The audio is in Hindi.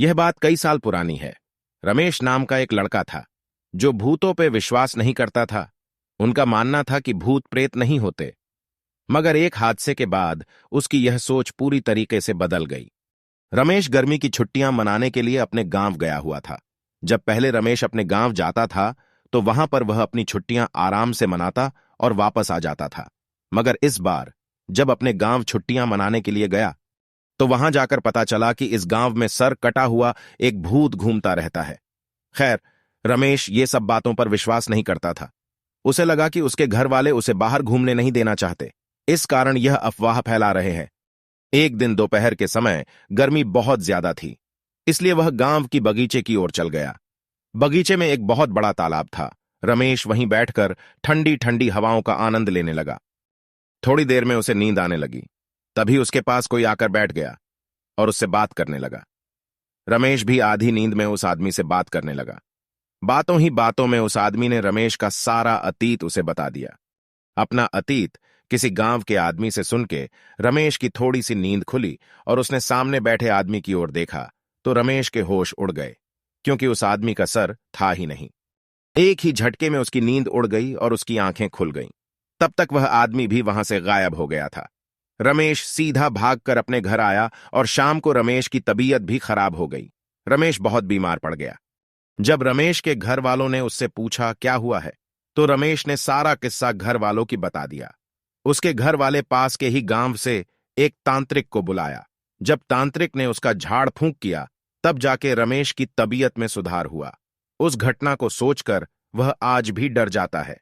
यह बात कई साल पुरानी है। रमेश नाम का एक लड़का था जो भूतों पे विश्वास नहीं करता था। उनका मानना था कि भूत प्रेत नहीं होते। मगर एक हादसे के बाद उसकी यह सोच पूरी तरीके से बदल गई। रमेश गर्मी की छुट्टियां मनाने के लिए अपने गांव गया हुआ था। जब पहले रमेश अपने गांव जाता था तो वहां पर वह अपनी छुट्टियां आराम से मनाता और वापस आ जाता था। मगर इस बार जब अपने गांव छुट्टियां मनाने के लिए गया तो वहां जाकर पता चला कि इस गांव में सर कटा हुआ एक भूत घूमता रहता है। खैर, रमेश ये सब बातों पर विश्वास नहीं करता था। उसे लगा कि उसके घर वाले उसे बाहर घूमने नहीं देना चाहते, इस कारण यह अफवाह फैला रहे हैं। एक दिन दोपहर के समय गर्मी बहुत ज्यादा थी, इसलिए वह गांव की बगीचे की ओर चल गया। बगीचे में एक बहुत बड़ा तालाब था। रमेश वहीं बैठकर ठंडी ठंडी हवाओं का आनंद लेने लगा। थोड़ी देर में उसे नींद आने लगी। तभी उसके पास कोई आकर बैठ गया और उससे बात करने लगा। रमेश भी आधी नींद में उस आदमी से बात करने लगा। बातों ही बातों में उस आदमी ने रमेश का सारा अतीत उसे बता दिया। अपना अतीत किसी गांव के आदमी से सुन के रमेश की थोड़ी सी नींद खुली और उसने सामने बैठे आदमी की ओर देखा तो रमेश के होश उड़ गए, क्योंकि उस आदमी का सर था ही नहीं। एक ही झटके में उसकी नींद उड़ गई और उसकी आंखें खुल गईं। तब तक वह आदमी भी वहां से गायब हो गया था। रमेश सीधा भागकर अपने घर आया और शाम को रमेश की तबीयत भी खराब हो गई। रमेश बहुत बीमार पड़ गया। जब रमेश के घर वालों ने उससे पूछा क्या हुआ है, तो रमेश ने सारा किस्सा घर वालों की बता दिया। उसके घर वाले पास के ही गांव से एक तांत्रिक को बुलाया। जब तांत्रिक ने उसका झाड़ फूंक किया, तब जाके रमेश की तबीयत में सुधार हुआ। उस घटना को सोचकर वह आज भी डर जाता है।